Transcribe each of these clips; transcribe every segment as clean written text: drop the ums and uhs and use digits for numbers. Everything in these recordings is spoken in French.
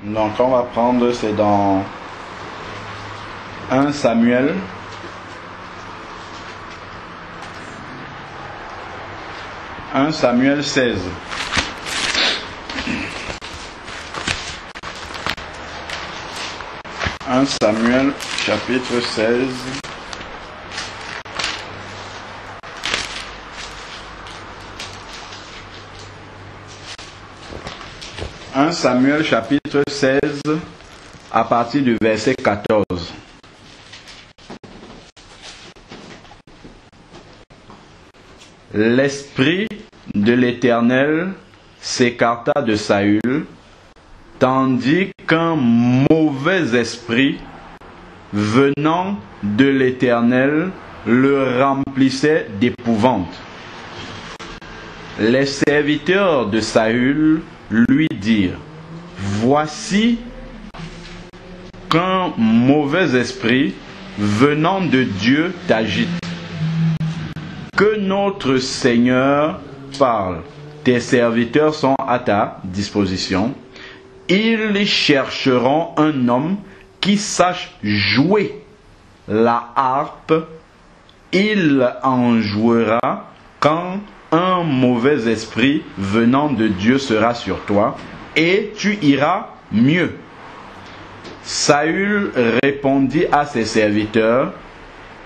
Donc on va prendre, c'est dans 1 Samuel. « 1 Samuel 16. » 1 Samuel chapitre 16. « 1 Samuel chapitre 16 à partir du verset 14. L'esprit de l'Éternel s'écarta de Saül, tandis qu'un mauvais esprit venant de l'Éternel le remplissait d'épouvante. Les serviteurs de Saül lui dirent: voici qu'un mauvais esprit venant de Dieu t'agite. Que notre Seigneur parle. Tes serviteurs sont à ta disposition. Ils chercheront un homme qui sache jouer la harpe. Il en jouera quand un mauvais esprit venant de Dieu sera sur toi, et tu iras mieux. Saül répondit à ses serviteurs: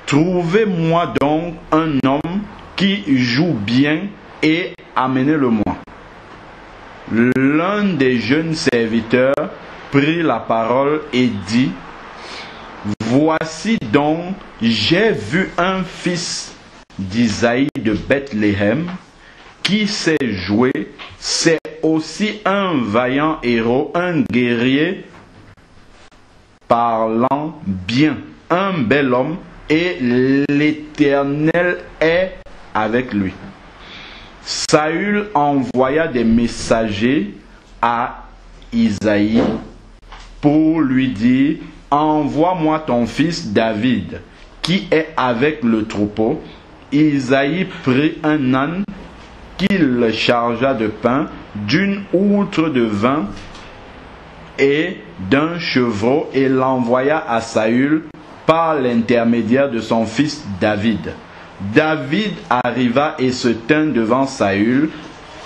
trouvez-moi donc un homme qui joue bien et amenez-le-moi. L'un des jeunes serviteurs prit la parole et dit: voici donc, j'ai vu un fils d'Isaïe de Bethléem qui sait jouer, c'est aussi un vaillant héros, un guerrier parlant bien, un bel homme, et l'Éternel est avec lui. Saül envoya des messagers à Isaïe pour lui dire: envoie-moi ton fils David qui est avec le troupeau. Isaïe prit un âne qu'il chargea de pain, d'une outre de vin et d'un chevreau, et l'envoya à Saül par l'intermédiaire de son fils David. David arriva et se tint devant Saül,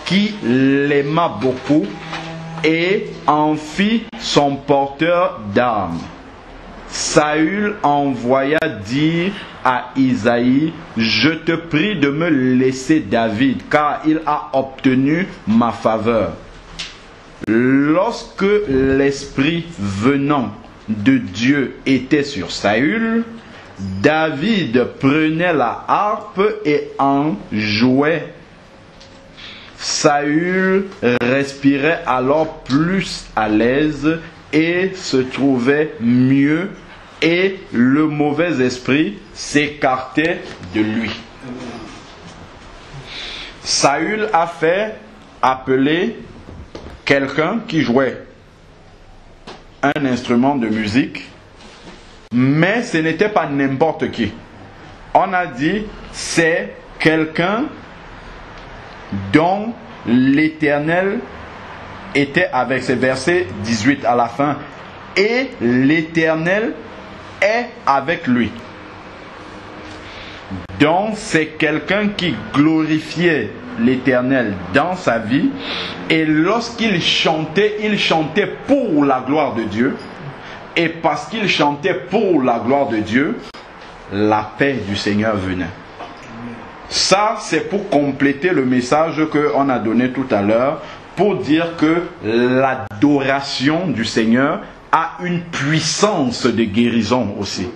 qui l'aima beaucoup, et en fit son porteur d'armes. Saül envoya dire à Isaïe: je te prie de me laisser David, car il a obtenu ma faveur. Lorsque l'esprit venant de Dieu était sur Saül, David prenait la harpe et en jouait. Saül respirait alors plus à l'aise et se trouvait mieux, et le mauvais esprit s'écartait de lui. Saül a fait appeler quelqu'un qui jouait un instrument de musique, mais ce n'était pas n'importe qui. On a dit: c'est quelqu'un dont l'Éternel était avec. C'est verset 18 à la fin. Et l'Éternel est avec lui. Donc c'est quelqu'un qui glorifiait l'Éternel dans sa vie, et lorsqu'il chantait pour la gloire de Dieu, et parce qu'il chantait pour la gloire de Dieu, la paix du Seigneur venait. Ça, c'est pour compléter le message qu'on a donné tout à l'heure, pour dire que l'adoration du Seigneur a une puissance de guérison aussi.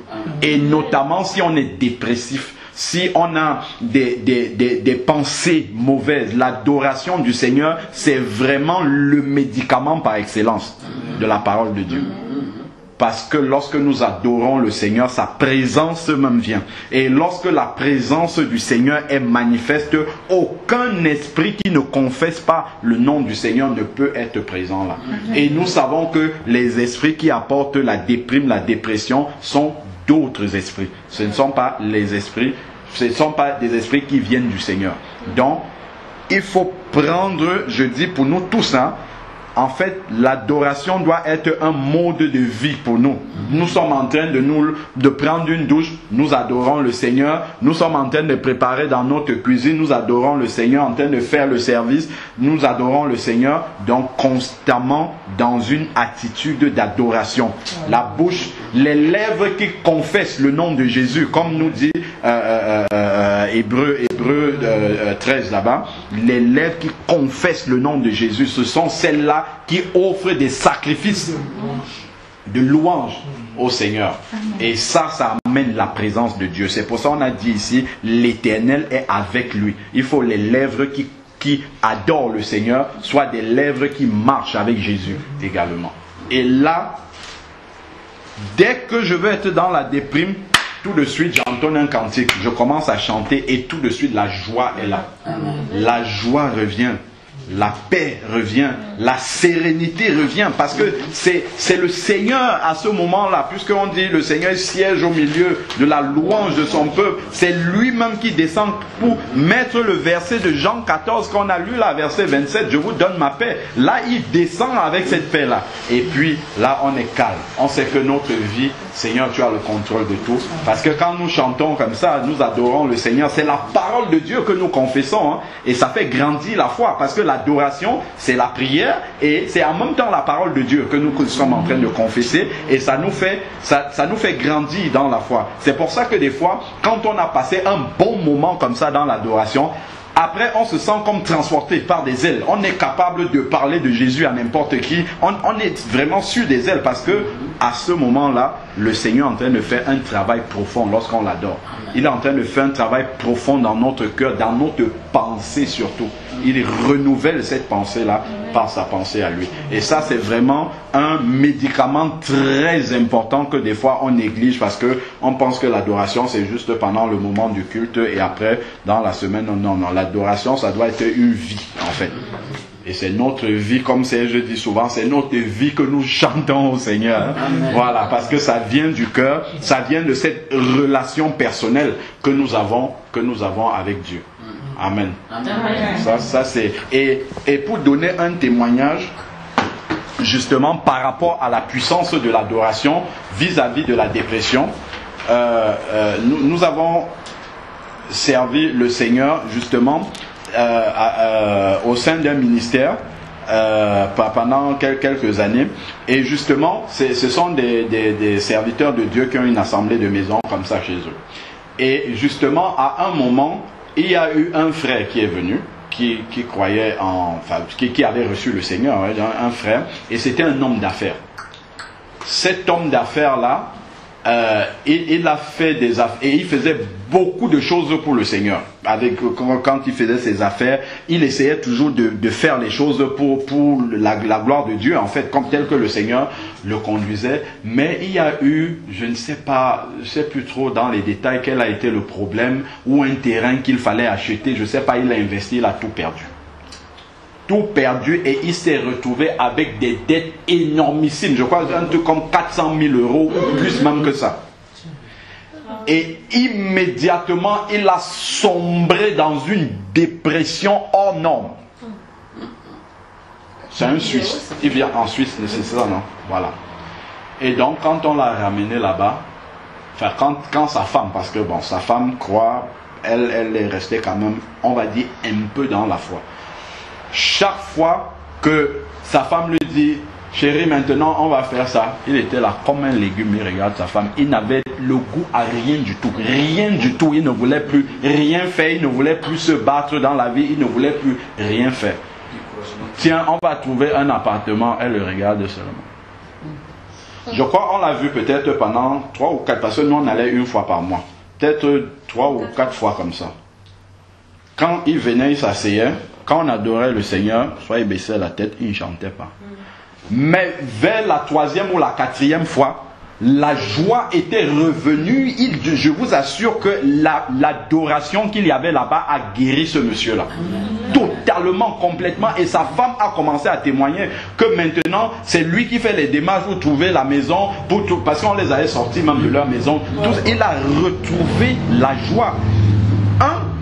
Et notamment si on est dépressif, si on a des pensées mauvaises, l'adoration du Seigneur, c'est vraiment le médicament par excellence de la parole de Dieu. Parce que lorsque nous adorons le Seigneur, sa présence même vient. Et lorsque la présence du Seigneur est manifeste, aucun esprit qui ne confesse pas le nom du Seigneur ne peut être présent là. Et nous savons que les esprits qui apportent la déprime, la dépression, sont d'autres esprits. Ce ne sont pas les esprits, ce ne sont pas des esprits qui viennent du Seigneur. Donc, il faut prendre, je dis pour nous tous, en fait, l'adoration doit être un mode de vie pour nous. Nous sommes en train de prendre une douche, nous adorons le Seigneur. Nous sommes en train de préparer dans notre cuisine, nous adorons le Seigneur. En train de faire le service, nous adorons le Seigneur. Donc, constamment dans une attitude d'adoration. La bouche, les lèvres qui confessent le nom de Jésus, comme nous dit Hébreux 13 là-bas, les lèvres qui confessent le nom de Jésus, ce sont celles-là qui offrent des sacrifices de louange au Seigneur. Et ça amène la présence de Dieu. C'est pour ça qu'on a dit ici, l'Éternel est avec lui. Il faut les lèvres qui adorent le Seigneur, soit des lèvres qui marchent avec Jésus également. Et là, dès que je veux être dans la déprime, tout de suite j'entonne un cantique, je commence à chanter et tout de suite la joie est là. La joie revient. La paix revient, la sérénité revient, parce que c'est le Seigneur à ce moment-là, puisqu'on dit le Seigneur siège au milieu de la louange de son peuple, c'est lui-même qui descend pour mettre le verset de Jean 14 qu'on a lu là, verset 27, je vous donne ma paix. Là, il descend avec cette paix-là. Et puis là, on est calme. On sait que notre vie, Seigneur, tu as le contrôle de tout. Parce que quand nous chantons comme ça, nous adorons le Seigneur, c'est la parole de Dieu que nous confessons, hein, et ça fait grandir la foi, parce que l'adoration, c'est la prière et c'est en même temps la parole de Dieu que nous sommes en train de confesser, et ça nous fait grandir dans la foi. C'est pour ça que des fois, quand on a passé un bon moment comme ça dans l'adoration, après on se sent comme transporté par des ailes. On est capable de parler de Jésus à n'importe qui. On est vraiment sur des ailes, parce que à ce moment-là, le Seigneur est en train de faire un travail profond lorsqu'on l'adore. Il est en train de faire un travail profond dans notre cœur, dans notre pensée surtout. Il renouvelle cette pensée-là par sa pensée à lui. Et ça, c'est vraiment un médicament très important que des fois on néglige, parce qu'on pense que l'adoration, c'est juste pendant le moment du culte et après, dans la semaine. Non, l'adoration, ça doit être une vie, en fait. Et c'est notre vie, comme je dis souvent, c'est notre vie que nous chantons au Seigneur. Amen. Voilà, parce que ça vient du cœur, ça vient de cette relation personnelle que nous avons avec Dieu. Amen. Amen. Ça c'est. Et pour donner un témoignage, justement, par rapport à la puissance de l'adoration vis-à-vis de la dépression, nous avons servi le Seigneur, justement, au sein d'un ministère pendant quelques années, et justement ce sont des serviteurs de Dieu qui ont une assemblée de maison comme ça chez eux. Et justement, à un moment, il y a eu un frère qui est venu, qui croyait qui avait reçu le Seigneur, un frère, et c'était un homme d'affaires. Cet homme d'affaires là, il a fait des affaires, et il faisait beaucoup de choses pour le Seigneur. Quand il faisait ses affaires, il essayait toujours de faire les choses pour la gloire de Dieu, en fait, comme tel que le Seigneur le conduisait. Mais il y a eu, je ne sais plus trop dans les détails quel a été le problème, ou un terrain qu'il fallait acheter, je ne sais pas, il a investi, il a tout perdu. Tout perdu, et il s'est retrouvé avec des dettes énormissimes. Je crois un truc comme 400 000 euros, ou plus même que ça. Et immédiatement, il a sombré dans une dépression hors norme. C'est un Suisse. Il vient en Suisse, c'est ça, non? Voilà. Et donc, quand on l'a ramené là-bas, quand sa femme, parce que bon, sa femme croit, elle est restée quand même, on va dire, un peu dans la foi. Chaque fois que sa femme lui dit, chérie, maintenant on va faire ça, il était là comme un légume. Il regarde sa femme, il n'avait le goût à rien du tout, il ne voulait plus rien faire, il ne voulait plus se battre dans la vie, il ne voulait plus rien faire. Tiens, on va trouver un appartement. Elle le regarde seulement. Je crois qu'on l'a vu peut-être pendant 3 ou 4, parce que nous on allait une fois par mois, peut-être 3 ou 4 fois comme ça. Quand il venait, il s'asseyait. Quand on adorait le Seigneur, soit il baissait la tête, il ne chantait pas. Mais vers la 3e ou la 4e fois, la joie était revenue. Je vous assure que l'adoration qu'il y avait là-bas a guéri ce monsieur-là. Totalement, complètement. Et sa femme a commencé à témoigner que maintenant, c'est lui qui fait les démarches pour trouver la maison, parce qu'on les avait sortis même de leur maison. Il a retrouvé la joie.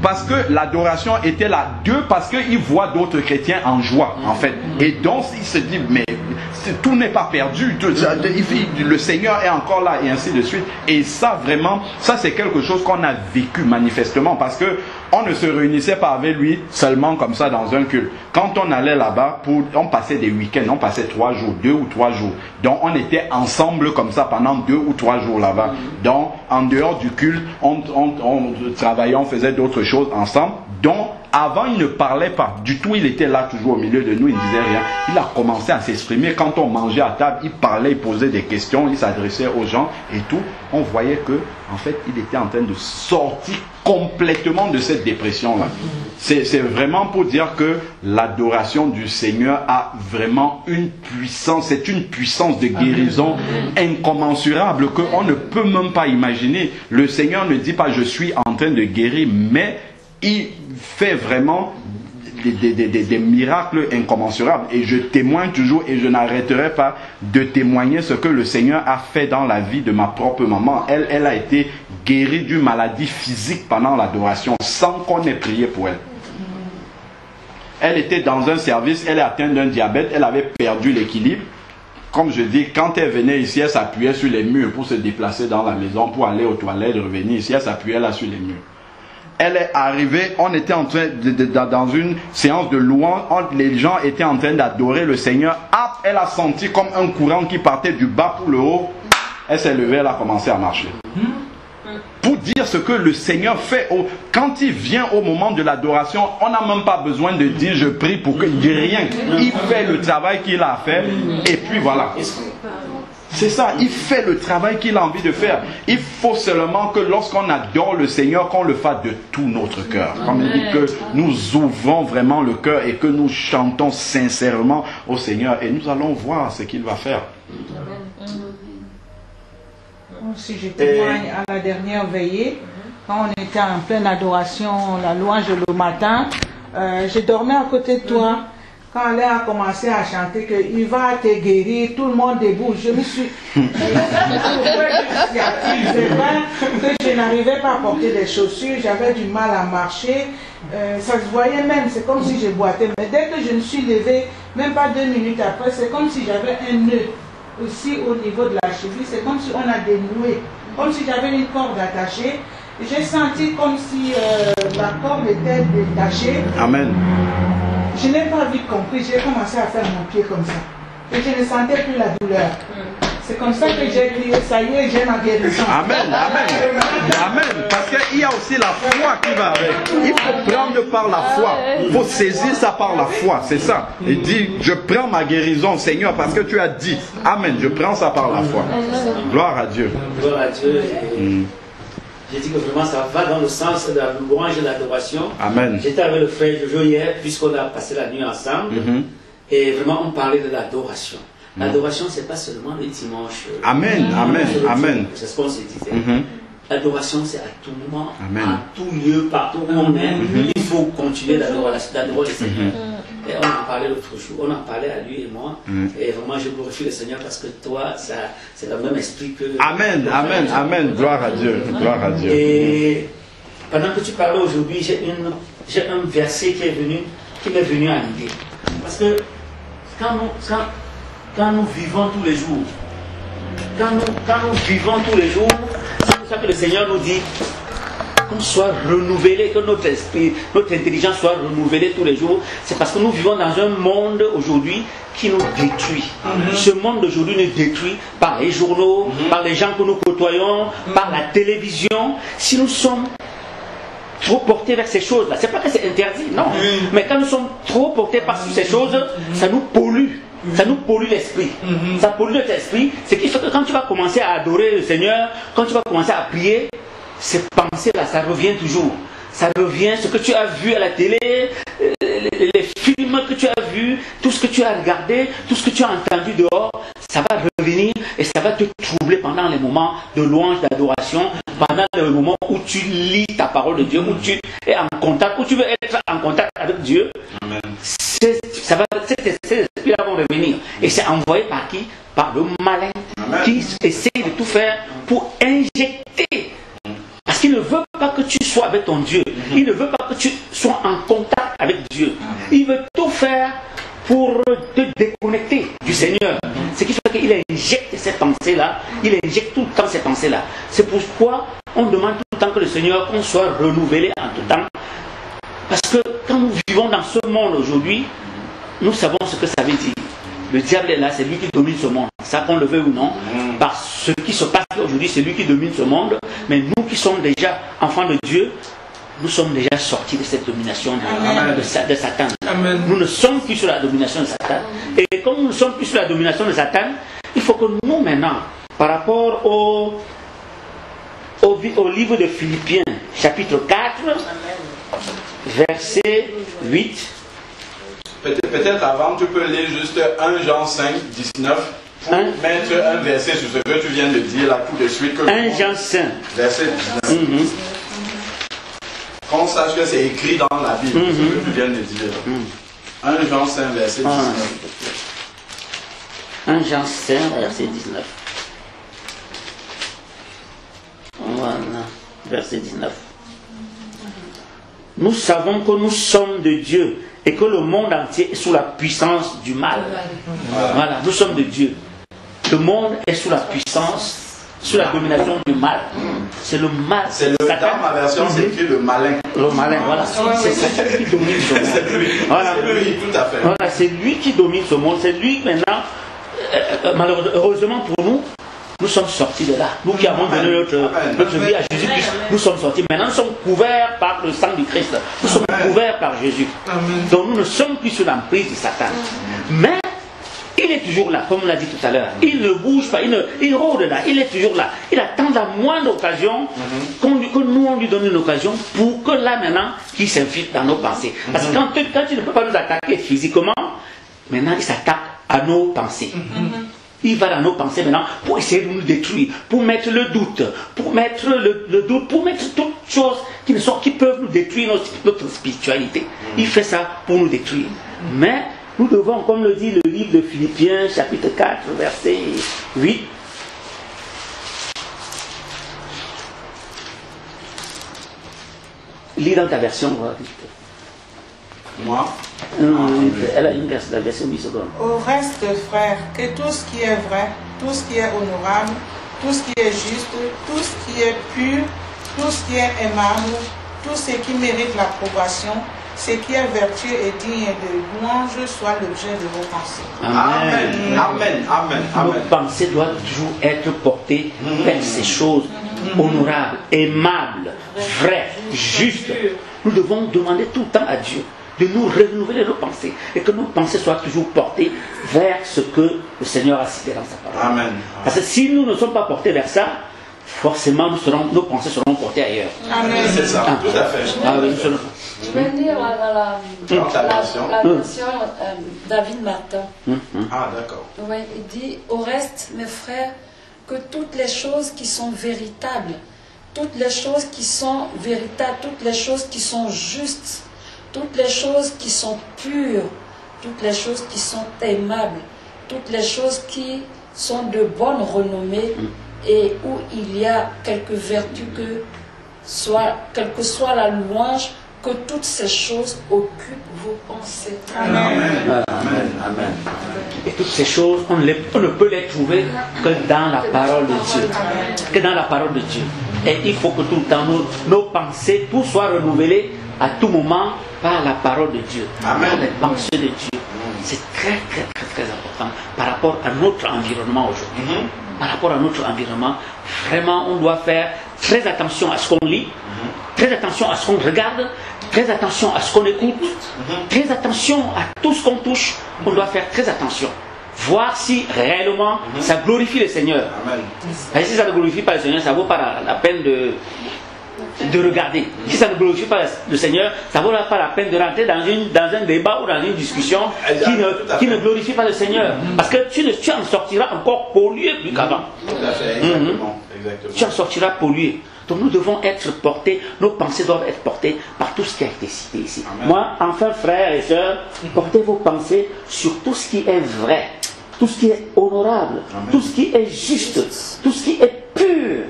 parce que l'adoration était là. Dieu, parce qu'il voit d'autres chrétiens en joie, en fait. Et donc, il se dit, mais tout n'est pas perdu. Le Seigneur est encore là, et ainsi de suite. Et ça, vraiment, ça c'est quelque chose qu'on a vécu manifestement, parce que on ne se réunissait pas avec lui seulement comme ça dans un culte. Quand on allait là-bas, on passait des week-ends, on passait 3 jours, 2 ou 3 jours. Donc on était ensemble comme ça pendant 2 ou 3 jours là-bas. Donc en dehors du culte, on travaillait, on faisait d'autres choses ensemble. Donc avant, il ne parlait pas du tout, il était là toujours au milieu de nous, il ne disait rien. Il a commencé à s'exprimer. Quand on mangeait à table, il parlait, il posait des questions, il s'adressait aux gens et tout. On voyait que, en fait, il était en train de sortir complètement de cette dépression-là. C'est vraiment pour dire que l'adoration du Seigneur a vraiment une puissance, c'est une puissance de guérison incommensurable qu'on ne peut même pas imaginer. Le Seigneur ne dit pas je suis en train de guérir, mais il fait vraiment des miracles incommensurables. Et je témoigne toujours et je n'arrêterai pas de témoigner ce que le Seigneur a fait dans la vie de ma propre maman. Elle a été guérie d'une maladie physique pendant l'adoration sans qu'on ait prié pour elle. Elle était dans un service, elle est atteinte d'un diabète, elle avait perdu l'équilibre. Comme je dis, quand elle venait ici, elle s'appuyait sur les murs pour se déplacer dans la maison, pour aller aux toilettes, revenir ici, elle s'appuyait là sur les murs. Elle est arrivée, on était en train dans une séance de louange, les gens étaient en train d'adorer le Seigneur. Elle a senti comme un courant qui partait du bas pour le haut. Elle s'est levée, elle a commencé à marcher. Pour dire ce que le Seigneur fait, quand il vient au moment de l'adoration, on n'a même pas besoin de dire je prie pour que rien. Il fait le travail qu'il a fait et puis voilà. C'est ça, il fait le travail qu'il a envie de faire. Il faut seulement que lorsqu'on adore le Seigneur, qu'on le fasse de tout notre cœur. Comme il dit que nous ouvrons vraiment le cœur et que nous chantons sincèrement au Seigneur. Et nous allons voir ce qu'il va faire. Si je témoigne à la dernière veillée, quand on était en pleine adoration, la louange le matin, je dormais à côté de toi. Quand elle a commencé à chanter qu'il va te guérir, tout le monde debout, je me suis... que je n'arrivais pas à porter des chaussures, j'avais du mal à marcher, ça se voyait même, c'est comme si je boitais. Mais dès que je me suis levée, même pas 2 minutes après, c'est comme si j'avais un nœud aussi au niveau de la cheville, c'est comme si on a dénoué, comme si j'avais une corde attachée. J'ai senti comme si la corde était détachée. Amen. Je n'ai pas vite compris, j'ai commencé à faire mon pied comme ça. Et je ne sentais plus la douleur. C'est comme ça que j'ai crié, ça y est, j'ai ma guérison. Amen, amen, amen. Parce qu'il y a aussi la foi qui va avec. Il faut prendre par la foi. Il faut saisir ça par la foi, c'est ça. Et dire, je prends ma guérison, Seigneur, parce que tu as dit. Amen, je prends ça par la foi. Gloire à Dieu. Gloire à Dieu. J'ai dit que vraiment ça va dans le sens de la louange et de l'adoration. Amen. J'étais avec le frère Jojo hier, puisqu'on a passé la nuit ensemble. Et vraiment, on parlait de l'adoration. L'adoration, c'est pas seulement le dimanche. Amen, amen, amen. C'est ce qu'on se disait. L'adoration, c'est à tout moment, amen. À tout lieu, partout où on est. Il faut continuer d'adorer le Seigneur. Et on en parlait l'autre jour, on en parlait à lui et moi. Et vraiment, je glorifie le Seigneur parce que toi, c'est le même esprit que... Amen, amen, amen. Gloire à Dieu, gloire à Dieu. Et pendant que tu parlais aujourd'hui, j'ai un verset qui m'est venu à l'idée. Parce que quand nous vivons tous les jours, c'est pour ça que le Seigneur nous dit qu'on soit renouvelé, que notre esprit, notre intelligence soit renouvelée tous les jours. C'est parce que nous vivons dans un monde aujourd'hui qui nous détruit. Ce monde d'aujourd'hui nous détruit par les journaux, par les gens que nous côtoyons, par la télévision. Si nous sommes trop portés vers ces choses-là, c'est pas que c'est interdit, non. Mais quand nous sommes trop portés par ces choses, ça nous pollue. Ça nous pollue l'esprit. Ça pollue notre esprit. Ce qui fait que quand tu vas commencer à adorer le Seigneur, quand tu vas commencer à prier, ces pensées-là, ça revient toujours. Ça revient, ce que tu as vu à la télé, les films que tu as vus, tout ce que tu as regardé, tout ce que tu as entendu dehors, ça va revenir et ça va te troubler pendant les moments de louange, d'adoration, pendant les moments où tu lis ta parole de Dieu, où tu es en contact, où tu veux être en contact avec Dieu. Amen. Ces esprits-là vont revenir. Et c'est envoyé par qui? Par le malin. Amen. Qui essaie de tout faire pour injecter. Parce qu'il ne veut pas que tu sois avec ton Dieu. Il ne veut pas que tu sois en contact avec Dieu. Il veut tout faire pour te déconnecter du Seigneur. Ce qui fait qu'il injecte ces pensées-là, il injecte tout le temps ces pensées-là. C'est pourquoi on demande tout le temps que le Seigneur, qu'on soit renouvelé en tout temps. Parce que quand nous vivons dans ce monde aujourd'hui, nous savons ce que ça veut dire. Le diable est là, c'est lui qui domine ce monde. Ça qu'on le veut ou non. Par ce qui se passe aujourd'hui, c'est lui qui domine ce monde. Mais nous qui sommes déjà enfants de Dieu, nous sommes déjà sortis de cette domination de Satan. Amen. Nous ne sommes plus sur la domination de Satan. Et comme nous ne sommes plus sur la domination de Satan, il faut que nous maintenant, par rapport au livre de Philippiens, chapitre 4, verset 8. Peut-être avant, tu peux lire juste 1 Jean 5, 19 pour mettre un verset sur ce que tu viens de dire là tout de suite. 1 Jean 5. Verset 19. Qu'on sache que c'est écrit dans la Bible, ce que tu viens de dire. 1 Jean 5, verset 19. 1 Jean 5, verset 19. Voilà, verset 19. Nous savons que nous sommes de Dieu et que le monde entier est sous la puissance du mal. Voilà, nous sommes de Dieu. Le monde est sous la puissance, sous la domination du mal. C'est le mal. C'est le, dans ma version, c'est écrit le malin. Le malin, voilà. C'est celui qui domine ce monde. C'est lui. Voilà. C'est lui, tout à fait. Voilà, c'est lui qui domine ce monde. C'est lui maintenant. Malheureusement pour nous, nous sommes sortis de là. Nous qui avons donné notre vie à Jésus-Christ, nous sommes sortis. Maintenant, nous sommes couverts par le sang du Christ. Nous sommes couverts par Jésus. Donc nous ne sommes plus sous l'emprise de Satan. Mais il est toujours là, comme on l'a dit tout à l'heure. Il ne bouge pas, il rôde là, il est toujours là. Il attend la moindre occasion que nous on lui donne une occasion pour que là maintenant, qu'il s'infiltre dans nos pensées. Parce que quand il ne peut pas nous attaquer physiquement, maintenant il s'attaque à nos pensées. Il va dans nos pensées maintenant pour essayer de nous détruire, pour mettre le doute, pour mettre toutes choses qui peuvent nous détruire notre spiritualité. Il fait ça pour nous détruire. Mais nous devons, comme le dit le livre de Philippiens, chapitre 4, verset 8, lis dans ta version. Moi Elle a une version 8 secondes. Au reste, frères, que tout ce qui est vrai, tout ce qui est honorable, tout ce qui est juste, tout ce qui est pur, tout ce qui est aimable, tout ce qui mérite l'approbation, ce qui est vertueux et digne de louange soit l'objet de vos pensées. Amen. Amen. Amen. Nos pensées doivent toujours être portées vers ces choses honorables, aimables, vraies, justes. Nous devons demander tout le temps à Dieu de nous renouveler nos pensées et que nos pensées soient toujours portées vers ce que le Seigneur a cité dans sa parole. Amen. Parce que si nous ne sommes pas portés vers ça, forcément nos pensées seront portées ailleurs. Amen. C'est ça, tout à fait. Je vais lire la version David Martin. Ah, d'accord. Oui, il dit: au reste, mes frères, que toutes les choses qui sont véritables, toutes les choses qui sont véritables, toutes les choses qui sont justes, toutes les choses qui sont pures, toutes les choses qui sont aimables, toutes les choses qui sont de bonne renommée et où il y a quelques vertus, quelle que soit la louange, que toutes ces choses occupent vos pensées. Amen. Amen. Amen. Et toutes ces choses, on ne peut les trouver que dans la parole de Dieu. Que dans la parole de Dieu. Et il faut que tout le temps, nos pensées, tout soit renouvelé à tout moment par la parole de Dieu. Amen. Par les pensées de Dieu. C'est très, très, très, très important par rapport à notre environnement aujourd'hui. Par rapport à notre environnement, vraiment, on doit faire très attention à ce qu'on lit, très attention à ce qu'on regarde, très attention à ce qu'on écoute, très attention à tout ce qu'on touche. On doit faire très attention. Voir si réellement ça glorifie le Seigneur. Amen. Et si ça ne glorifie pas le Seigneur, ça ne vaut pas la peine de regarder. Si ça ne glorifie pas le Seigneur, ça ne vaut pas la peine de rentrer dans un débat ou dans une discussion qui ne glorifie pas le Seigneur. Parce que tu en sortiras encore pollué plus qu'avant. Tout à fait, exactement. Tu en sortiras pollué. Donc nous devons être portés, nos pensées doivent être portées par tout ce qui a été cité ici. Amen. Moi, enfin, frères et sœurs, portez vos pensées sur tout ce qui est vrai, tout ce qui est honorable, Amen. Tout ce qui est juste, tout ce qui est pur,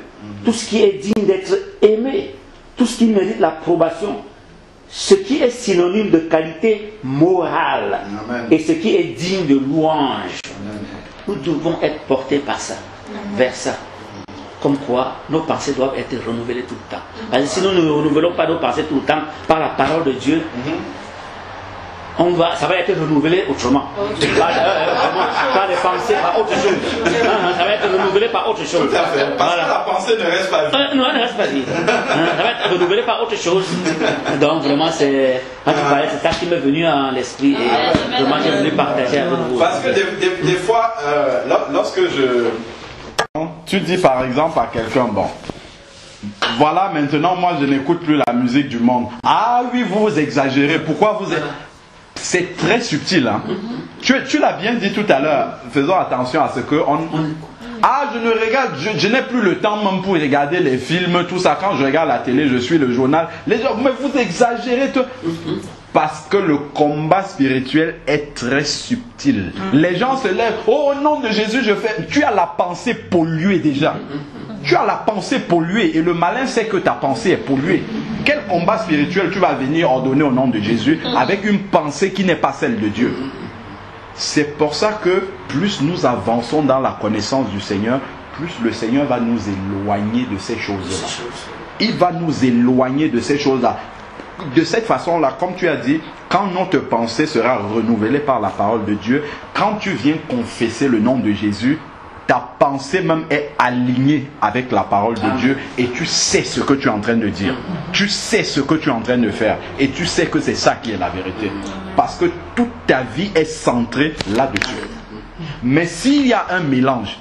tout ce qui est digne d'être aimé, tout ce qui mérite l'approbation, ce qui est synonyme de qualité morale. Amen. Et ce qui est digne de louange. Nous devons être portés par ça, vers ça. Comme quoi, nos pensées doivent être renouvelées tout le temps. Parce que si nous ne renouvelons pas nos pensées tout le temps par la parole de Dieu, ça va être renouvelé autrement. Par les pensées, par autre chose. Ça va être renouvelé par autre chose. Tout à fait. Parce que la pensée ne reste pas vide. Non, elle ne reste pas vide. Ça va être renouvelé par autre chose. Donc vraiment, c'est quand tu parlais, c'est ça qui m'est venu à l'esprit. Et vraiment, j'ai voulu partager avec vous. Parce que des fois, lorsque tu dis par exemple à quelqu'un, bon, voilà, maintenant, moi, je n'écoute plus la musique du monde. Ah oui, vous exagérez. Pourquoi vous êtes... C'est très subtil. Hein? Tu l'as bien dit tout à l'heure. Faisons attention à ce que... Ah, je ne regarde... Je n'ai plus le temps même pour regarder les films, tout ça. Quand je regarde la télé, je suis le journal. Les gens, mais vous exagérez tout. Parce que le combat spirituel est très subtil. Les gens se lèvent. Oh, au nom de Jésus, je fais... Tu as la pensée polluée déjà. Tu as la pensée polluée et le malin sait que ta pensée est polluée. Quel combat spirituel tu vas venir ordonner au nom de Jésus avec une pensée qui n'est pas celle de Dieu? C'est pour ça que plus nous avançons dans la connaissance du Seigneur, plus le Seigneur va nous éloigner de ces choses-là. Il va nous éloigner de ces choses-là. De cette façon-là, comme tu as dit, quand notre pensée sera renouvelée par la parole de Dieu, quand tu viens confesser le nom de Jésus, ta pensée même est alignée avec la parole de Dieu et tu sais ce que tu es en train de dire. Tu sais ce que tu es en train de faire et tu sais que c'est ça qui est la vérité. Parce que toute ta vie est centrée là-dessus. Mais s'il y a un mélange,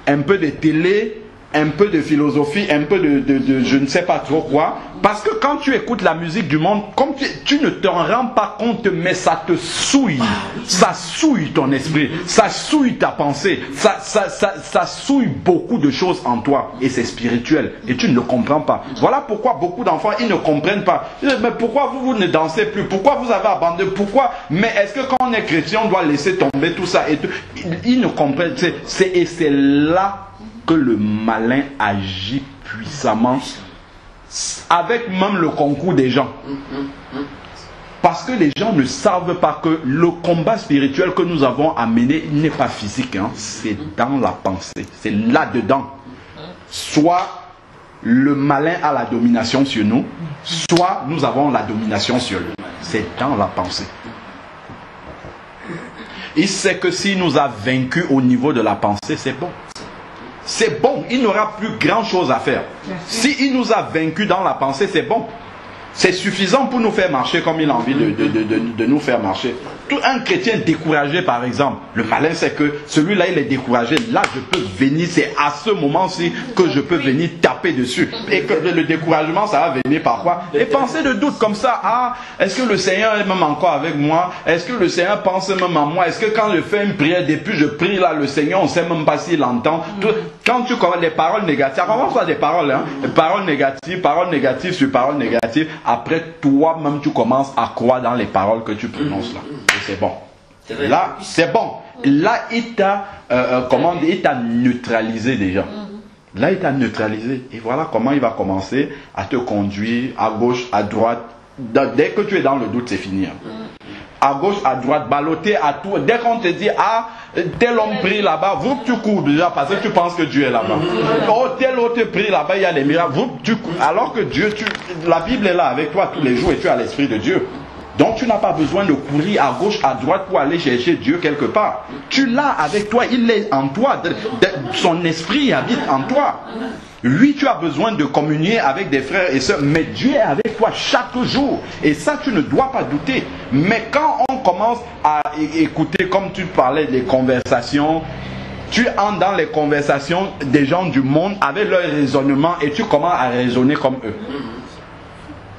un peu de télé, un peu de philosophie, un peu de je ne sais pas trop quoi, parce que quand tu écoutes la musique du monde, comme tu ne t'en rends pas compte, mais ça te souille. Ça souille ton esprit, ça souille ta pensée, ça souille beaucoup de choses en toi. Et c'est spirituel. Et tu ne le comprends pas. Voilà pourquoi beaucoup d'enfants, ils ne comprennent pas. Ils disent, mais pourquoi vous ne dansez plus? Pourquoi vous avez abandonné? Pourquoi? Mais est-ce que quand on est chrétien, on doit laisser tomber tout ça? Et ils ne comprennent. Et c'est là que le malin agit puissamment avec même le concours des gens. Parce que les gens ne savent pas que le combat spirituel que nous avons à mener n'est pas physique, hein, c'est dans la pensée, c'est là-dedans. Soit le malin a la domination sur nous, soit nous avons la domination sur lui. C'est dans la pensée. Il sait que s'il nous a vaincus au niveau de la pensée, c'est bon. C'est bon, il n'aura plus grand chose à faire. S'il nous a vaincus dans la pensée, c'est bon. C'est suffisant pour nous faire marcher comme il a envie de nous faire marcher. Tout un chrétien découragé, par exemple, le malin c'est que celui-là il est découragé. Là je peux venir, c'est à ce moment-ci que je peux venir taper dessus. Et que le découragement ça va venir par quoi? Les pensées de doute comme ça. Ah, est-ce que le Seigneur est même encore avec moi? Est-ce que le Seigneur pense même à moi? Est-ce que quand je fais une prière, depuis je prie là, le Seigneur on ne sait même pas s'il entend? Quand tu commences les paroles négatives, comment ça des paroles, hein? Paroles négatives sur paroles négatives. Après, toi-même, tu commences à croire dans les paroles que tu prononces là. Et c'est bon. Là, c'est bon. Là, il t'a neutralisé déjà. Là, il t'a neutralisé. Et voilà comment il va commencer à te conduire à gauche, à droite. Dès que tu es dans le doute, c'est fini. À gauche, à droite, balloter à tout. Dès qu'on te dit, ah, tel homme prie là-bas, vous tu cours déjà parce que tu penses que Dieu est là-bas. Oh, tel autre prie là-bas, il y a les miracles. Vous, tu cours. Alors que Dieu, la Bible est là avec toi tous les jours et tu as l'Esprit de Dieu. Donc tu n'as pas besoin de courir à gauche, à droite pour aller chercher Dieu quelque part. Tu l'as avec toi, il est en toi. Son esprit habite en toi. Oui, tu as besoin de communier avec des frères et sœurs, mais Dieu est avec toi chaque jour. Et ça, tu ne dois pas douter. Mais quand on commence à écouter, comme tu parlais des conversations, tu entres dans les conversations des gens du monde avec leur raisonnement et tu commences à raisonner comme eux.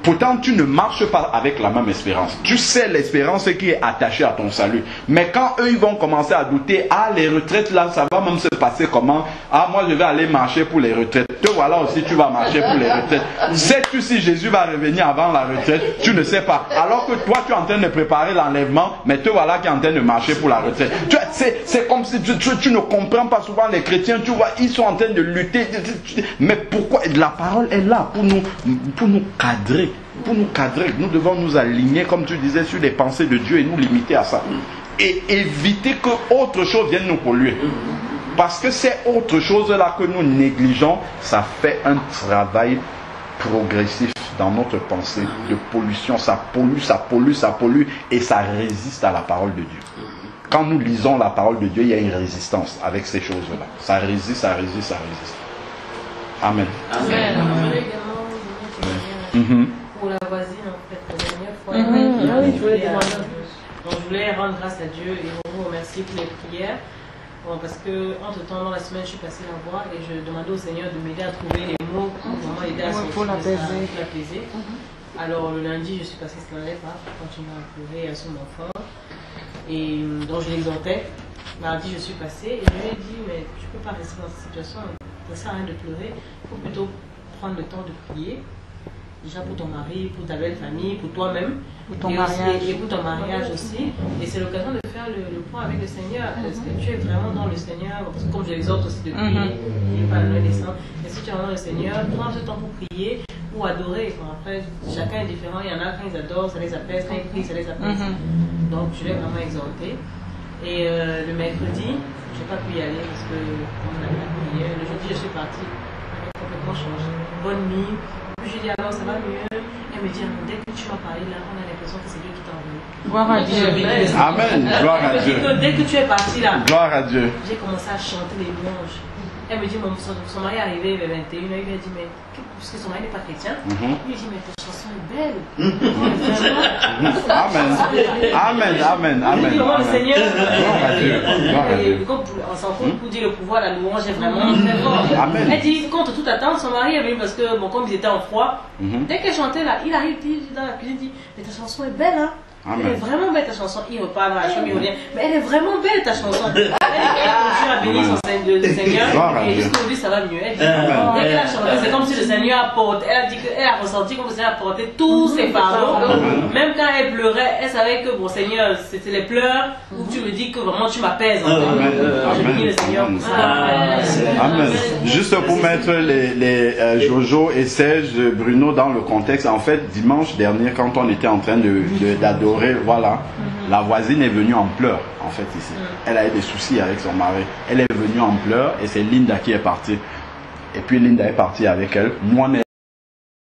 Pourtant, tu ne marches pas avec la même espérance. Tu sais l'espérance qui est attachée à ton salut. Mais quand eux, ils vont commencer à douter, ah, les retraites là, ça va même se passer comment? Ah, moi, je vais aller marcher pour les retraites. Te voilà aussi, tu vas marcher pour les retraites. Sais-tu si Jésus va revenir avant la retraite? Tu ne sais pas. Alors que toi, tu es en train de préparer l'enlèvement, mais te voilà qui est en train de marcher pour la retraite. C'est comme si tu ne comprends pas souvent les chrétiens, tu vois, ils sont en train de lutter. Mais pourquoi? La parole est là pour nous cadrer. Pour nous cadrer, nous devons nous aligner, comme tu disais, sur les pensées de Dieu et nous limiter à ça. Et éviter que autre chose vienne nous polluer. Parce que c'est autre chose là que nous négligeons, ça fait un travail progressif dans notre pensée de pollution. Ça pollue et ça résiste à la parole de Dieu. Quand nous lisons la parole de Dieu, il y a une résistance avec ces choses-là. Ça résiste. Amen. Pour la voisine, en fait, la dernière fois, je voulais rendre grâce à Dieu et vous remercier pour les prières. Bon, parce que, entre temps, dans la semaine, je suis passée la voir et je demandais au Seigneur de m'aider à trouver les mots pour vraiment aider à sortir l'apaiser. Alors, le lundi, je suis passée ce n'allait pas, je continue à pleurer sur mon fort. Et donc, je l'exhortais. Mardi, je suis passée et je lui ai dit, mais tu ne peux pas rester dans cette situation, ça ne sert à rien de pleurer, il faut plutôt prendre le temps de prier. Déjà pour ton mari, pour ta belle famille, pour toi-même, et pour ton mariage aussi. Et c'est l'occasion de faire le point avec le Seigneur. Est-ce que tu es vraiment dans le Seigneur? Parce que comme je l'exhorte aussi de prier, il n'est pas le descend. Est-ce que tu es vraiment dans le Seigneur? Prends ce temps pour prier, pour adorer. Bon, après, chacun est différent. Il y en a quand ils adorent, ça les apaise, quand ils prient, ça les apaise. Donc je l'ai vraiment exhorté. Et le mercredi, je n'ai pas pu y aller parce que on a la prière. Le jeudi, je suis partie. Elle a complètement changé. Bonne nuit. Puis je dis alors ça va mieux. Elle me dit dès que tu m'as parlé là, on a l'impression que c'est Dieu qui t'a envoyé. Gloire à Dieu. Amen. Gloire à Dieu. Dès que tu es parti là, gloire à Dieu. J'ai commencé à chanter les louanges. Elle me dit son mari est arrivé vers 21h, il lui a dit mais puisque son mari n'est pas chrétien, il lui dit mais ta chanson est belle. Amen. Je dis vraiment le Seigneur. Gloire à Dieu. On s'en fout pour dire le pouvoir, la louange est vraiment très fort. Elle dit contre toute attente, son mari est venu parce que bon, comme ils étaient en froid, dès qu'elle chantait là, il arrive dans la cuisine, il dit mais ta chanson est belle hein. Amen. Elle est vraiment belle ta chanson. Il repart dans la chambre, il revient. Mais elle est vraiment belle ta chanson. Elle continue à bénir le Seigneur. Et jusqu'aujourd'hui ça va mieux. Elle dit, dès qu'elle a chanté, c'est comme si le Seigneur apporte. Elle a dit qu'elle a ressenti comme le Seigneur apportait tous ses fardeaux. Même quand elle pleurait, elle savait que bon Seigneur, c'était les pleurs où tu me dis que vraiment tu m'apaises. Je bénis le Seigneur pour ça. Amen. Juste pour mettre les Jojo et Serge Bruno dans le contexte, en fait, dimanche dernier, quand on était en train d'adorer, voilà, la voisine est venue en pleurs, en fait, ici. Elle a eu des soucis avec son mari. Elle est venue en pleurs et c'est Linda qui est partie. Et puis Linda est partie avec elle. Moi-même,